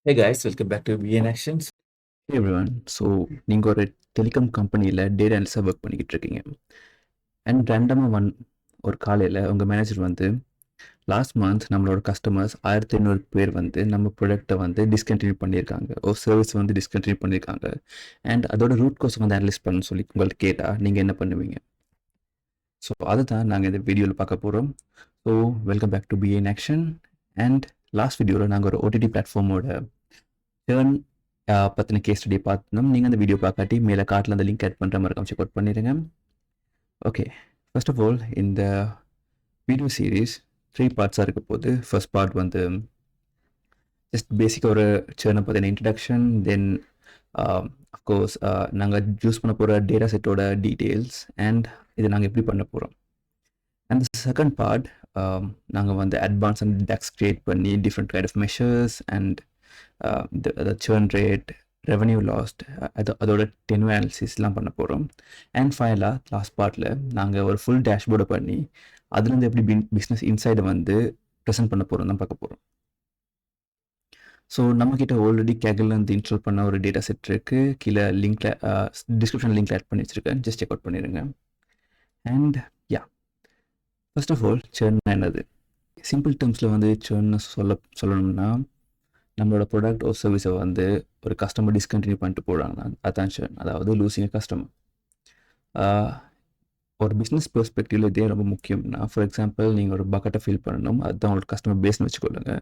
Hey guys, welcome back to VN Actions. Hey everyone. So நீங்கள் ஒரு telecom கம்பெனியில் data அனலிஸ்டாக work பண்ணிக்கிட்டு இருக்கீங்க. அண்ட் ரேண்டமாக ஒரு காலையில் உங்கள் மேனேஜர் வந்து லாஸ்ட் மந்த் நம்மளோட கஸ்டமர்ஸ் 1500 பேர் வந்து நம்ம ப்ராடக்ட்டை வந்து டிஸ்கண்டினியூ பண்ணியிருக்காங்க, ஒரு சர்வீஸ் வந்து டிஸ்கண்டினியூ பண்ணியிருக்காங்க. அண்ட் அதோட ரூட் கோஸ் வந்து அனலைஸ் பண்ணணும்னு சொல்லி உங்களுக்கு கேட்டால் நீங்கள் என்ன பண்ணுவீங்க? ஸோ அதை தான் நாங்கள் இந்த வீடியோவில் பார்க்க போகிறோம். So welcome back to BA in action. And last வீடியோவில் நாங்கள் ஒரு ஓடிடி பிளாட்ஃபார்மோட டேர்ன் பற்றின கேஸ் ஸ்டடி பார்த்தோம். நீங்கள் அந்த வீடியோ பார்க்காட்டி மேலே காட்டில் அந்த லிங்க் ஆட் பண்ணுற மாதிரி செக் அவுட் பண்ணிடுங்க. ஓகே, ஃபர்ஸ்ட் ஆஃப் ஆல் இந்த வீடியோ சீரீஸ் 3 பார்ட்ஸாக இருக்க போகுது. ஃபர்ஸ்ட் பார்ட் வந்து ஜஸ்ட் பேசிக்காக ஒரு சேர்னை பற்றின இன்ட்ரடக்ஷன், தென் அஃப்கோர்ஸ் நாங்கள் யூஸ் பண்ண போகிற டேட்டா செட்டோட டீட்டெயில்ஸ் அண்ட் இதை நாங்கள் எப்படி பண்ண போகிறோம். அண்ட் செகண்ட் பார்ட் நாங்கள் வந்து அட்வான்ஸ் அண்ட் டெக்ஸ் க்ரியேட் பண்ணி different kind of measures and the churn rate, revenue lost, அதோட டென்யூ அனாலிசிஸ்லாம் பண்ண போகிறோம். அண்ட் ஃபைனலாக லாஸ்ட் பார்ட்டில் நாங்கள் ஒரு ஃபுல் டேஷ்போர்டை பண்ணி அதுலேருந்து எப்படி பிஸ்னஸ் இன்சைடை வந்து ப்ரெசென்ட் பண்ண போகிறோம் தான் பார்க்க போகிறோம். ஸோ நம்மக்கிட்ட ஆல்ரெடி கேகல்லேருந்து இன்ஸ்டால் பண்ண ஒரு டேட்டா செட் இருக்குது. கீழே லிங்க்ல டிஸ்கிரிப்ஷன் லிங்க்ல ஆட் பண்ணி வச்சுருக்கேன், ஜஸ்ட் செக் அவுட் பண்ணிடுங்க. And yeah, first of all churn என்னது? சிம்பிள் டேர்ம்ஸில் வந்து சேர்ன்னு சொல்லணும்னா நம்மளோட ப்ராடக்ட் ஒரு சர்வீஸை வந்து ஒரு கஸ்டமர் டிஸ்கண்டினியூ பண்ணிட்டு போகிறாங்கன்னா அதான் சேர்ன், அதாவது லூசிங் கஸ்டமர். ஒரு பிஸ்னஸ் பெர்ஸ்பெக்டிவ்ல இதே ரொம்ப முக்கியம்னா, ஃபார் எக்ஸாம்பிள் நீங்கள் ஒரு பக்கெட்டை ஃபில் பண்ணணும், அதுதான் உங்களுக்கு கஸ்டமர் பேஸ்னு வச்சுக்கொள்ளுங்க.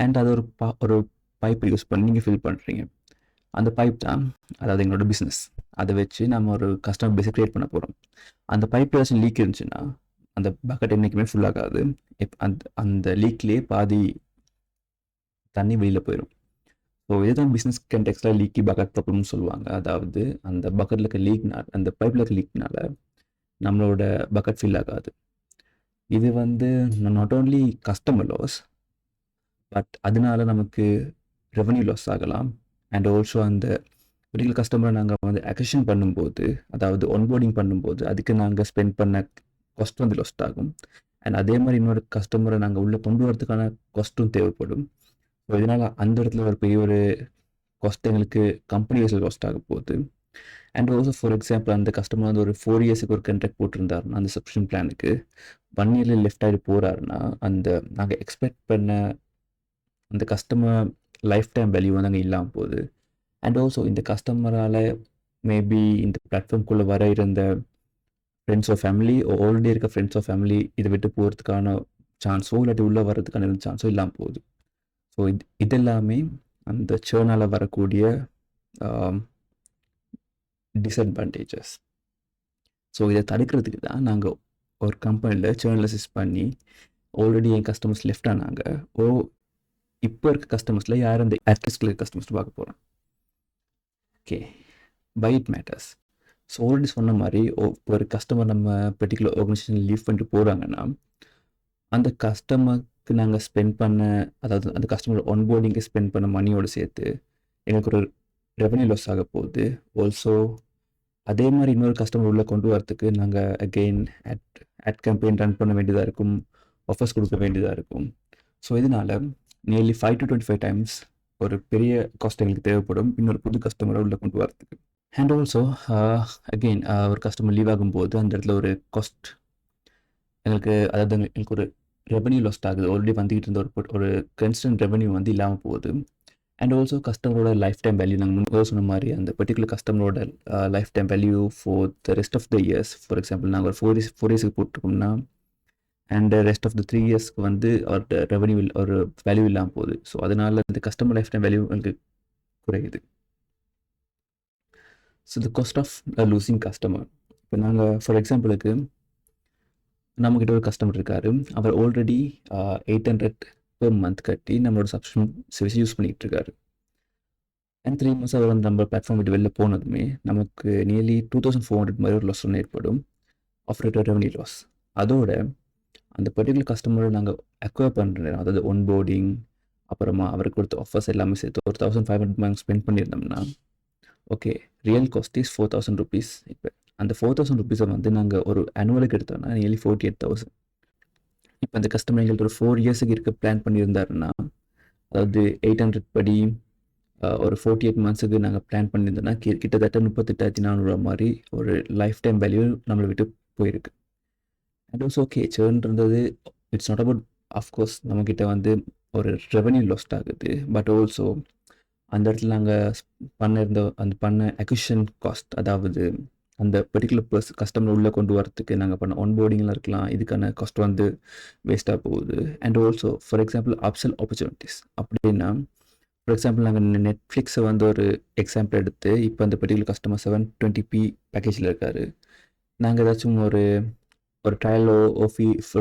அண்ட் அது ஒரு பைப்பை யூஸ் பண்ணி நீங்கள் ஃபில் பண்ணுறீங்க. அந்த பைப் தான் அதாவது எங்களோட பிஸ்னஸ். அதை வச்சு நம்ம ஒரு கஸ்டமர் பேஸை க்ரியேட் பண்ண போகிறோம். அந்த பைப்பில் ஏதாச்சும் லீக் இருந்துச்சுன்னா அந்த பக்கெட் என்றைக்குமே ஃபுல் ஆகாது. அந்த லீக்லேயே பாதி தண்ணி வெளியில் போயிடும். ஸோ இதுதான் பிஸ்னஸ் கண்டெக்ஸ்டில் லீக்கி பக்கெட் ப்ராப்ளம்னு சொல்லுவாங்க. அதாவது அந்த பக்கெட்டில் இருக்க லீக்னால, அந்த பைப்பில் இருக்க லீக்னால நம்மளோட பக்கெட் ஃபில் ஆகாது. இது வந்து not only customer loss, but அதனால நமக்கு ரெவன்யூ லாஸ் ஆகலாம். அண்ட் ஆல்சோ அந்த பர்டிகுலர் கஸ்டமரை நாங்கள் வந்து அக்விசிஷன் பண்ணும்போது, அதாவது ஒன்போர்டிங் பண்ணும்போது அதுக்கு நாங்கள் ஸ்பெண்ட் பண்ண காஸ்ட் வந்து லாஸ்ட் ஆகும். அண்ட் அதே மாதிரி இன்னொரு கஸ்டமரை நாங்கள் உள்ளே கொண்டு வரதுக்கான காஸ்ட்டும் தேவைப்படும். ஸோ இதனால் அந்த இடத்துல ஒரு பெரிய ஒரு காஸ்ட் எங்களுக்கு கம்பெனி வைஸில் காஸ்ட் ஆக போகுது. அண்ட் ஆல்சோ ஃபார் எக்ஸாம்பிள் அந்த கஸ்டமர் வந்து ஒரு 4 இயர்ஸுக்கு ஒரு கான்ட்ராக்ட் போட்டிருந்தாருன்னா அந்த சப்ஸ்கிரிப்ஷன் பிளானுக்கு 1 இயரில் லெஃப்ட் ஆகிட்டு போகிறாருன்னா அந்த நாங்கள் எக்ஸ்பெக்ட் பண்ண அந்த கஸ்டமர் லைஃப் டைம் வேல்யூ வந்து அங்கே இல்லாமல் போகுது. அண்ட் ஆல்சோ இந்த கஸ்டமரால் மேபி இந்த பிளாட்ஃபார்ம்குள்ளே வர இருந்த ஃப்ரெண்ட்ஸ் ஆஃப் ஃபேமிலி, ஆல்ரெடி இருக்க ஃப்ரெண்ட்ஸ் ஆஃப் ஃபேமிலி இதை விட்டு போகிறதுக்கான சான்ஸோ இல்லாட்டி உள்ளே வர்றதுக்கான சான்ஸோ இல்லாமல் போகுது. ஸோ இதெல்லாமே அந்த சேர்னால் வரக்கூடிய டிஸ்அட்வான்டேஜஸ். ஸோ இதை தடுக்கிறதுக்கு தான் நாங்கள் ஒரு கம்பெனியில் சேர்ன் அனாலிசிஸ் பண்ணி ஆல்ரெடி என் கஸ்டமர்ஸ் லெஃப்ட் ஆனாங்க, இப்போ இருக்க கஸ்டமர்ஸில் யார் அந்த அட்ரிஸ்கில் இருக்க கஸ்டமர்ஸ் பார்க்க போகிறோம். Okay, by it matters. So already சொன்ன மாதிரி ஒரு கஸ்டமர் நம்ம பர்டிகுலர் ஆர்கனைசேஷன் லீவ் பண்ணிட்டு போகிறாங்கன்னா அந்த கஸ்டமருக்கு நாங்கள் ஸ்பெண்ட் பண்ண, அதாவது அந்த கஸ்டமர் ஒன்போர்டிங்கு ஸ்பெண்ட் பண்ண மணியோடு சேர்த்து எங்களுக்கு ஒரு ரெவன்யூ லாஸ் ஆக போகுது. ஆல்சோ அதே மாதிரி இன்னொரு கஸ்டமர் உள்ளே கொண்டு வரத்துக்கு நாங்கள் அகெயின் ஆட் கேம்பெயின் ரன் பண்ண வேண்டியதாக இருக்கும், ஆஃபர்ஸ் கொடுக்க வேண்டியதாக இருக்கும். ஸோ இதனால் நியர்லி 5 to 25 டைம்ஸ் ஒரு பெரிய காஸ்ட் எங்களுக்கு தேவைப்படும் இன்னொரு புது கஸ்டமரை உள்ளே கொண்டு வரத்துக்கு. அண்ட் ஆல்சோ அகெயின் ஒரு கஸ்டமர் லீவ் ஆகும்போது அந்த இடத்துல ஒரு காஸ்ட் எங்களுக்கு, அதாவது எங்களுக்கு ஒரு ரெவன்யூ லாஸ்ட் ஆகுது. ஆல்ரெடி வந்துக்கிட்டு இருந்த ஒரு கன்ஸ்டன்ட் ரெவன்யூ வந்து இல்லாமல் போகுது. அண்ட் ஆல்சோ கஸ்டமரோட லைஃப் டைம் வேல்யூ, நாங்கள் முன்னாடி சொன்ன மாதிரி அந்த பர்டிகுலர் கஸ்டமரோட life time value for the rest of the years, for example நாங்கள் ஒரு 4 இயர்ஸுக்கு போட்டிருக்கோம்னா அண்ட் ரெஸ்ட் ஆஃப் த 3 இயர்ஸ்க்கு வந்து அவரோட ரெவன்யூ ஒரு வேல்யூ இல்லாமல் போகுது. ஸோ அதனால் இந்த கஸ்டமர் லைஃப் டைம் வேல்யூ எங்களுக்கு குறையுது. So the cost of losing customer. இப்போ நாங்கள் ஃபார் எக்ஸாம்பிளுக்கு நம்மக்கிட்ட ஒரு கஸ்டமர் இருக்கார், அவர் ஆல்ரெடி 800 per month கட்டி நம்மளோட சப்ஸ்கிரிப்ஷன் சர்வீஸ் யூஸ் பண்ணிகிட்டு இருக்காரு. அண்ட் 3 months அவர் வந்து நம்ம பிளாட்ஃபார்ம் விட்டு வெளில போனதுமே நமக்கு நியர்லி 2400 மாதிரி ஒரு லாஸ் ஒன்று ஏற்படும், ஆஃப்டர் ரெவன்யூ லாஸ். அதோட அந்த பர்டிகுலர் கஸ்டமரை நாங்கள் அக்வயர் பண்ணுறோம், அதாவது ஒன்போர்டிங் அப்புறமா அவருக்கு கொடுத்த ஆஃபர்ஸ் எல்லாமே சேர்த்து ஒரு 1500 ஸ்பெண்ட் பண்ணியிருந்தோம்னா okay, real cost is 4000 rupees. இப்போ அந்த 4000 rupees வந்து நாங்கள் ஒரு ஆனுவலுக்கு எடுத்தோம்னா நியர்லி 48,000. இப்போ அந்த கஸ்டமர் எங்கள்கிட்ட ஒரு 4 இயர்ஸுக்கு இருக்க பிளான் பண்ணியிருந்தாருன்னா, அதாவது 800 படி ஒரு 48 மந்த்ஸுக்கு நாங்கள் பிளான் பண்ணியிருந்தோம்னா கிட்டத்தட்ட 38,400 மாதிரி ஒரு லைஃப் டைம் வேல்யூ நம்மளை விட்டு போயிருக்கு. அண்ட் ஆல்சோ ஓகே சேர்ன்றது இட்ஸ் நாட் அபவுட் அஃப்கோர்ஸ் நம்மக்கிட்ட வந்து ஒரு ரெவன்யூ லாஸ்ட் ஆகுது. பட் ஆல்சோ அந்த இடத்துல நாங்கள் பண்ண அக்விசிஷன் காஸ்ட், அதாவது அந்த பர்டிகுலர் கஸ்டமர் உள்ளே கொண்டு வரத்துக்கு நாங்கள் பண்ண ஒன்போர்டிங்கில் இருக்கலாம், இதுக்கான காஸ்ட் வந்து வேஸ்ட்டாக போகுது. And also for example upsell opportunities அப்படின்னா, ஃபார் எக்ஸாம்பிள் நாங்கள் நெட்ஃப்ளிக்ஸை வந்து ஒரு எக்ஸாம்பிள் எடுத்து, இப்போ அந்த பர்டிகுலர் கஸ்டமர் 720p பேக்கேஜில் இருக்கார். நாங்கள் ஏதாச்சும் ஒரு ட்ரையலோ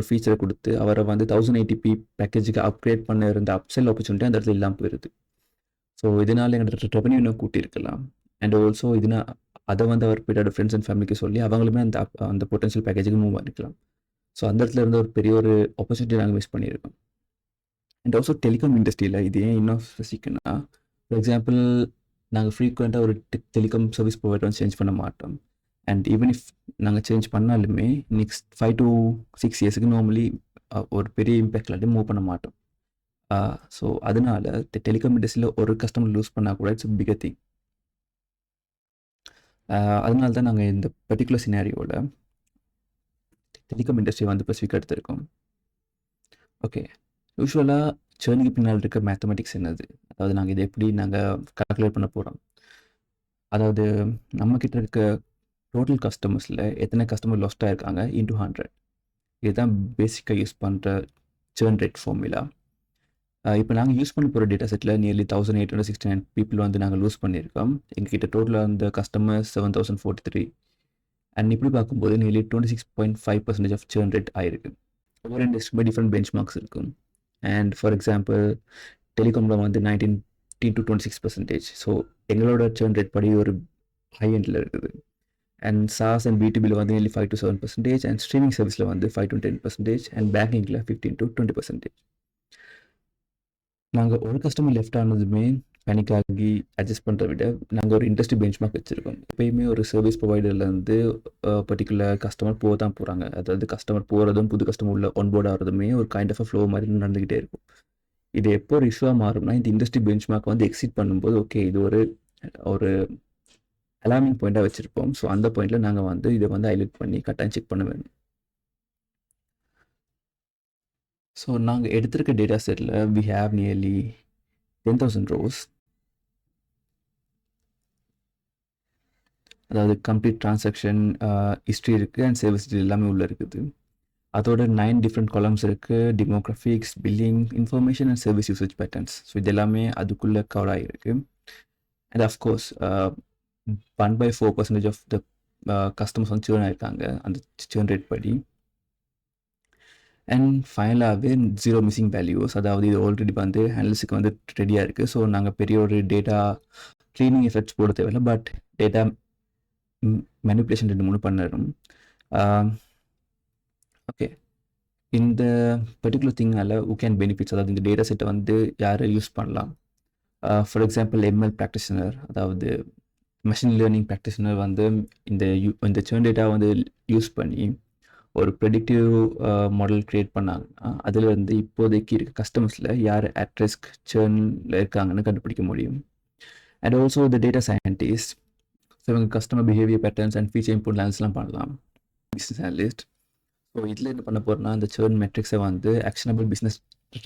ஃபீச்சரை கொடுத்து அவரை வந்து 1080p பேக்கேஜுக்கு அப்கிரேட் பண்ண இருந்த அப்செல் ஆப்பர்ச்சுனிட்டி அந்த இடத்துல இல்லாமல் போயிடுது. ஸோ இதனால் எங்களோட ரெவன்யூ இன்னும் கூட்டியிருக்கலாம். அண்ட் ஆல்சோ அதை வந்து அவர் போய்ட்டு ஃப்ரெண்ட்ஸ் அண்ட் ஃபேமிலிக்கு சொல்லி அவங்களுமே அந்த பொட்டன்ஷியல் பேக்கேஜுக்கு மூவ் பண்ணிக்கலாம். ஸோ அந்த இடத்துல இருந்து ஒரு பெரிய ஒரு ஆப்பர்ச்சுனிட்டி நாங்கள் மிஸ் பண்ணியிருக்கோம். அண்ட் ஆல்சோ டெலிகாம் இண்டஸ்ட்ரியில் இது ஏன் இன்னும் ஸ்பெசிஃபிக்னா, ஃபார் எக்ஸாம்பிள் நாங்கள் ஃப்ரீக்வெண்ட்டாக ஒரு டெலிகாம் சர்வீஸ் ப்ரொவைடர் சேஞ்ச் பண்ண மாட்டோம். அண்ட் ஈவன் இஃப் நாங்கள் சேஞ்ச் பண்ணாலுமே நெக்ஸ்ட் 5 to 6 இயர்ஸுக்கு நார்மலி ஒரு பெரிய இம்பேக்ட் இல்லாட்டி மூவ் பண்ண மாட்டோம். ஸோ அதனால டெலிகாம் இண்டஸ்ட்ரியில் ஒரு கஸ்டமர் லூஸ் பண்ணால் கூட இட்ஸ் பிகர் திங். அதனால தான் நாங்கள் இந்த பர்டிகுலர் சினாரியோவில் டெலிகாம் இண்டஸ்ட்ரி வந்து ஸ்பெசிஃபிக்காக எடுத்திருக்கோம். ஓகே, யூஸ்வலாக சேர்னுக்கு பின்னால் இருக்க மேத்தமெட்டிக்ஸ் என்னது, அதாவது நாங்கள் இதை எப்படி கால்குலேட் பண்ண போகிறோம். அதாவது நம்மக்கிட்ட இருக்க டோட்டல் கஸ்டமர்ஸில் எத்தனை கஸ்டமர் லாஸ்ட்டாக இருக்காங்க இன்டூ 100. இதுதான் பேசிக்காக யூஸ் பண்ணுற சேர்ன் ரேட் ஃபார்முலா. இப்போ நாங்கள் யூஸ் பண்ண போகிற டேட்டா செட்டில் நியர்லி 1869 பீப்புள் வந்து நாங்கள் லூஸ் பண்ணியிருக்கோம். எங்ககிட்ட டோட்டலாக அந்த கஸ்டமர்ஸ் 7043. அண்ட் இப்படி பார்க்கும்போது நியர்லி 26.5% ஆஃப் சேர்ன் ரேட் ஆயிருக்கு. ஒவ்வொரு இண்டஸ்ட்ரியுமே டிஃப்ரெண்ட் பெஞ்ச் மார்க்ஸ் இருக்கும். அண்ட் ஃபார் எக்ஸாம்பிள் டெலிகாமில் வந்து 19 to 26%. ஸோ எங்களோட சேர்ன் ரேட் படி ஒரு ஹை எண்டில் இருக்குது. அண்ட் SaaS அண்ட் B2Bயில் வந்து நியர்லி 5 to 7%. அண்ட் ஸ்ட்ரீமிங் சர்வீஸில் வந்து 5 to 10%. And பேங்கிங்கில் 15 to 20%. நாங்கள் ஒரு கஸ்டமர் லெஃப்ட் ஆனதுமே பேனிக் ஆகி அட்ஜஸ்ட் பண்ணுறத விட நாங்கள் ஒரு இண்டஸ்ட்ரி பெஞ்ச் மார்க் வச்சுருக்கோம். எப்பயுமே ஒரு சர்வீஸ் ப்ரொவைடர்லேருந்து பர்டிகுலர் கஸ்டமர் போக தான் போகிறாங்க. அதாவது கஸ்டமர் போகிறதும் புது கஸ்டமர் உள்ள ஒன்போர்ட் ஆகிறதுமே ஒரு கைண்ட் ஆஃப் ஃப்ளோ மாதிரி நடந்துக்கிட்டே இருக்கும். இது எப்போ ஒரு இஷ்யூவாக மாறும்னா, இந்த இண்டஸ்ட்ரி பெஞ்ச் மார்க் வந்து எக்ஸிட் பண்ணும்போது ஓகே இது ஒரு அலார்மிங் பாயிண்ட்டாக வச்சுருப்போம். ஸோ அந்த பாயிண்டில் நாங்கள் வந்து இதை வந்து ஹைலைட் பண்ணி கட்டாயம் செக் பண்ண வேணும். ஸோ நாங்கள் எடுத்திருக்க டேட்டா செட்டில் வி ஹேவ் நியர்லி 10,000 rows. அதாவது கம்ப்ளீட் டிரான்சாக்ஷன் ஹிஸ்ட்ரி இருக்குது அண்ட் சர்வீஸ் ஹிஸ்ட்ரி எல்லாமே உள்ளே இருக்குது. அதோட 9 டிஃப்ரெண்ட் காலம்ஸ் இருக்குது. Demographics, billing, information and service usage patterns. So இது எல்லாமே அதுக்குள்ளே கவர் ஆகிருக்கு. And of course 1/4% of the customers வந்து சேர்ன் ஆகிருக்காங்க அந்த சேர்ன் ரேட் படி. அண்ட் ஃபைனலாகவே 0 மிஸ்ஸிங் வேல்யூஸ். அதாவது இது ஆல்ரெடி வந்து அனலிஸ்ட்டுக்கு வந்து ரெடியாக இருக்குது. ஸோ நாங்கள் பெரிய ஒரு டேட்டா க்ளீனிங் எஃபெக்ட்ஸ் போட தேவையில்லை. பட் டேட்டா மேனிப்புலேஷன் 2-3 பண்ணிடும். ஓகே, இந்த பர்டிகுலர் திங்கால் who கேன் பெனிஃபிட்ஸ், அதாவது இந்த டேட்டா செட்டை வந்து யார் யூஸ் பண்ணலாம். ஃபார் எக்ஸாம்பிள் ML ப்ராக்டிஷனர், அதாவது மெஷின் லேர்னிங் ப்ராக்டிஷனர் வந்து இந்த சேர்ன் டேட்டா வந்து யூஸ் பண்ணி ஒரு ப்ரெடிக்டிவ் மாடல் க்ரியேட் பண்ணாங்கன்னா அதில் வந்து இப்போதைக்கு இருக்க கஸ்டமர்ஸில் யார் அட் ரிஸ்க் சேர்னில் இருக்காங்கன்னு கண்டுபிடிக்க முடியும். And also the data scientist, so இவங்க customer behaviour patterns and feature input லேன்ஸ்லாம் பண்ணலாம். பிஸ்னஸ் அனலிஸ்ட், ஸோ இதில் என்ன பண்ண போகிறோம்னா அந்த சேர்ன் மெட்ரிக்ஸை வந்து ஆக்ஷனபிள் பிஸ்னஸ்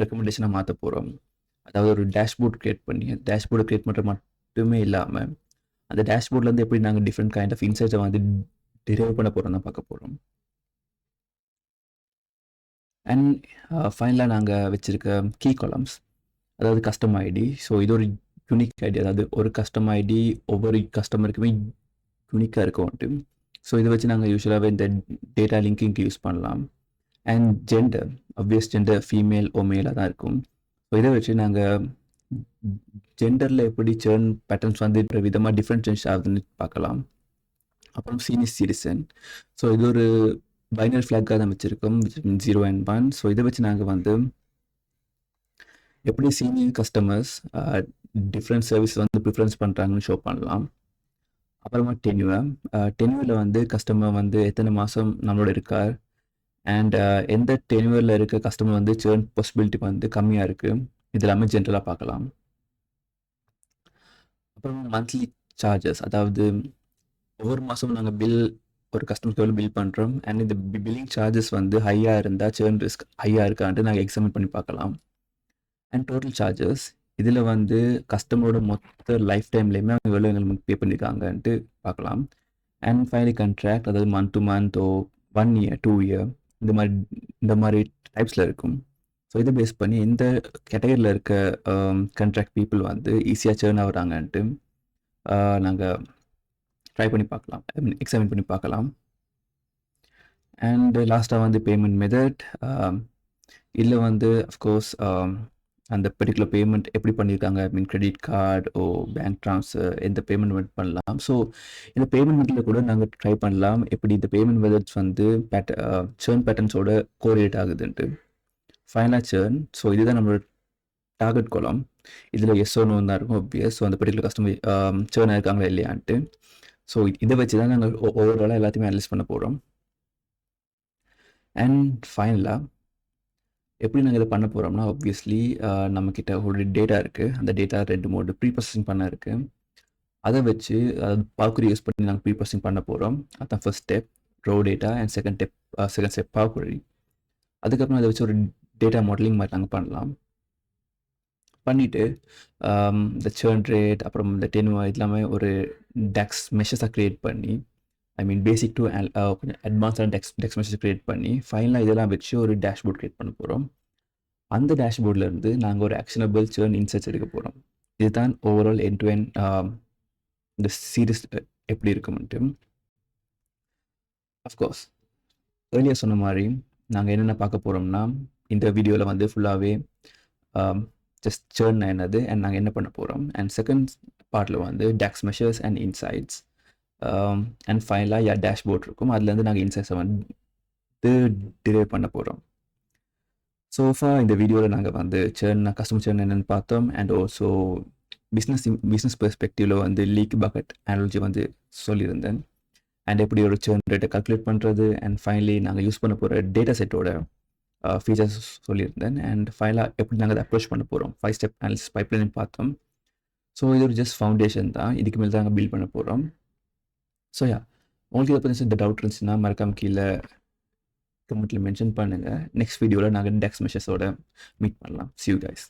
ரெக்கமெண்டேஷனாக மாற்ற போகிறோம். அதாவது ஒரு டேஷ்போர்ட் க்ரியேட் பண்ணி டேஷ்போர்டை க்ரியேட் பண்ணுற மட்டுமே இல்லாமல் அந்த டேஷ்போர்ட்லேருந்து எப்படி நாங்கள் டிஃப்ரெண்ட் கைண்ட் ஆஃப் இன்சைட்ஸை வந்து டிரைவ் பண்ண போகிறோம் தான் பார்க்க போகிறோம். அண்ட் ஃபைனலாக நாங்கள் வச்சுருக்க கீ காலம்ஸ், அதாவது கஸ்டம் ஐடி. ஸோ இது ஒரு யூனிக் ஐடி, அதாவது ஒரு கஸ்டம் ஐடி ஒவ்வொரு கஸ்டமருக்குமே யூனிக்காக இருக்கோன்ட்டு. ஸோ இதை வச்சு நாங்கள் யூஸ்வலாகவே இந்த டேட்டா லிங்கிங்க்கு யூஸ் பண்ணலாம். And gender, obvious gender female ஓ மேலாக தான் இருக்கும். ஸோ இதை வச்சு நாங்கள் ஜெண்டரில் எப்படி சேர்ன் பேட்டர்ன்ஸ் வந்து விதமாக டிஃப்ரென்ஷியேட் ஆகுதுன்னு பார்க்கலாம். அப்புறம் சீனியர் சிட்டிசன், ஸோ இது ஒரு பைனரி ஃப்ளாக்காக தான் வச்சுருக்கோம் 0 and 1. ஸோ இதை வச்சு நாங்கள் வந்து எப்படி சீனியர் கஸ்டமர்ஸ் டிஃப்ரெண்ட் சர்வீஸ் வந்து ப்ரிஃபரன்ஸ் பண்ணுறாங்கன்னு ஷோ பண்ணலாம். அப்புறமா டென்யூரில் வந்து கஸ்டமர் வந்து எத்தனை மாதம் நம்மளோட இருக்கார் அண்ட் எந்த டென்யூரில் இருக்க கஸ்டமர் வந்து சேர்ன் பாசிபிலிட்டி வந்து கம்மியாக இருக்குது, இது எல்லாமே ஜென்ரலாக பார்க்கலாம். அப்புறம் மந்த்லி சார்ஜஸ், அதாவது ஒவ்வொரு மாதமும் நாங்கள் ஒரு கஸ்டமருக்கு எவ்வளோ பில் பண்ணுறோம் அண்ட் இந்த பில்லிங் சார்ஜஸ் வந்து ஹையாக இருந்தால் சேர்ன் ரிஸ்க் ஹையாக இருக்கான்ட்டு நாங்கள் எக்ஸாமின் பண்ணி பார்க்கலாம். அண்ட் டோட்டல் சார்ஜஸ், இதில் வந்து கஸ்டமரோட மொத்த லைஃப் டைம்லேயுமே அவங்க எவ்வளோ எங்களுக்கு பே பண்ணியிருக்காங்கன்ட்டு பார்க்கலாம். அண்ட் ஃபைனலி கான்ட்ராக்ட், அதாவது month to month or 1 year 2 year இந்த மாதிரி டைப்ஸில் இருக்கும். ஸோ இதை பேஸ் பண்ணி இந்த கேட்டகரியில் இருக்க கான்ட்ராக்ட் பீப்புள் வந்து ஈஸியாக சேர்ன் ஆகுறாங்கன்ட்டு நாங்கள் ட்ரை பண்ணி பார்க்கலாம், எக்ஸாமின் பண்ணி பார்க்கலாம். அண்ட் லாஸ்ட்டாக வந்து பேமெண்ட் மெத்தட், இதில் வந்து அஃப்கோர்ஸ் அந்த பர்டிகுலர் பேமெண்ட் எப்படி பண்ணியிருக்காங்க, ஐ மீன் கிரெடிட் கார்டு ஓ பேங்க் ட்ரான்ஸ்ஃபர் எந்த பேமெண்ட் பண்ணலாம். ஸோ இந்த பேமெண்ட் மெத்தடில் கூட நாங்கள் ட்ரை பண்ணலாம் எப்படி இந்த பேமெண்ட் மெத்தட்ஸ் வந்து சேர்ன் பேட்டர்ன்ஸோட கோரிலேட் ஆகுதுன்ட்டு. ஃபைனலாக சேர்ன், ஸோ இதுதான் நம்மளோட டார்கெட் கோலம். இதில் எஸ் ஓ நோ தான் இருக்கும் obvious. ஸோ அந்த பர்டிகுலர் கஸ்டமர் சேர்ன் ஆயிருக்காங்களா இல்லையான்ட்டு. ஸோ இதை வச்சு தான் நாங்கள் ஓவராலாக எல்லாத்தையுமே அனலைஸ் பண்ண போகிறோம். அண்ட் ஃபைனலாக எப்படி நாங்கள் இதை பண்ண போகிறோம்னா, ஆப்வியஸ்லி நம்மக்கிட்ட ஒரு டேட்டா இருக்குது. அந்த டேட்டா 2 மோடு ப்ரீ ப்ராசஸிங் பண்ண இருக்குது. அதை வச்சு பாக்குரி யூஸ் பண்ணி நாங்கள் ப்ரீ ப்ராசஸிங் பண்ண போகிறோம். அதுதான் first step raw data and second step பாக்குரி. அதுக்கப்புறம் அதை வச்சு ஒரு டேட்டா மாடலிங் மாதிரி நாங்கள் பண்ணலாம். பண்ணிவிட்டு இந்த சேர்ன் ரேட் அப்புறம் இந்த டென்வா எல்லாமே ஒரு டெக்ஸ் மெஷர்ஸாக க்ரியேட் பண்ணி, ஐ மீன் பேசிக் டு கொஞ்சம் அட்வான்ஸான டெக்ஸ் மெஷர்ஸ் க்ரியேட் பண்ணி ஃபைனலாக இதெல்லாம் வச்சு ஒரு டேஷ்போர்ட் க்ரியேட் பண்ண போகிறோம். அந்த டேஷ்போர்ட்லேருந்து நாங்கள் ஒரு ஆக்ஷனபிள் சேர்ன் இன்சைட்ஸ் எடுக்க போகிறோம். இதுதான் ஓவரால் எண்ட் டு எண்ட் இந்த சீரிஸ் எப்படி இருக்கும்ன்ட்டு. அஃப்கோர்ஸ் ஏர்லியாக சொன்ன மாதிரி நாங்கள் என்னென்ன பார்க்க போகிறோம்னா, இந்த வீடியோவில் வந்து ஃபுல்லாகவே ஜஸ்ட் சேர்ன் என்னது அண்ட் நாங்கள் என்ன பண்ண போகிறோம், அண்ட் செகண்ட் பார்ட்டில் வந்து DAX measures and insights, and ஃபைனலாக டேஷ்போர்ட் இருக்கும். அதுலேருந்து நாங்கள் இன்சைட்ஸை வந்து டிரைவ் பண்ண போகிறோம். ஸோஃபா இந்த வீடியோவில் நாங்கள் வந்து கஸ்டமர் சேர்ன் என்னென்னு பார்த்தோம். அண்ட் ஆல்சோ பிஸ்னஸ் பெர்ஸ்பெக்டிவில் வந்து லீக் பக்கெட் அனாலஜி வந்து சொல்லியிருந்தேன். அண்ட் எப்படி ஒரு சேர்ன் ரேட்டை கால்குலேட் பண்ணுறது, அண்ட் ஃபைனலி நாங்கள் யூஸ் பண்ண போகிற டேட்டா செட்டோட ஃபீச்சர்ஸ் சொல்லியிருந்தேன். அண்ட் ஃபைனலாக எப்படி நாங்கள் அதை அப்ரோச் பண்ண போகிறோம், 5 ஸ்டெப் அனாலிசிஸ் பைப்லைன் பார்த்தோம். ஸோ இது ஒரு ஜஸ்ட் ஃபவுண்டேஷன் தான், இதுக்கு மேலே தான் நாங்கள் பில்ட் பண்ண போகிறோம். ஸோ உங்களுக்கு இதை பற்றி இந்த டவுட் இருந்துச்சுன்னா மறக்காம கீழே கமெண்ட்டில் மென்ஷன் பண்ணுங்கள். நெக்ஸ்ட் வீடியோவில் நாங்கள் டெக்ஸ் மெஷர்ஸோட மீட் பண்ணலாம். See you guys.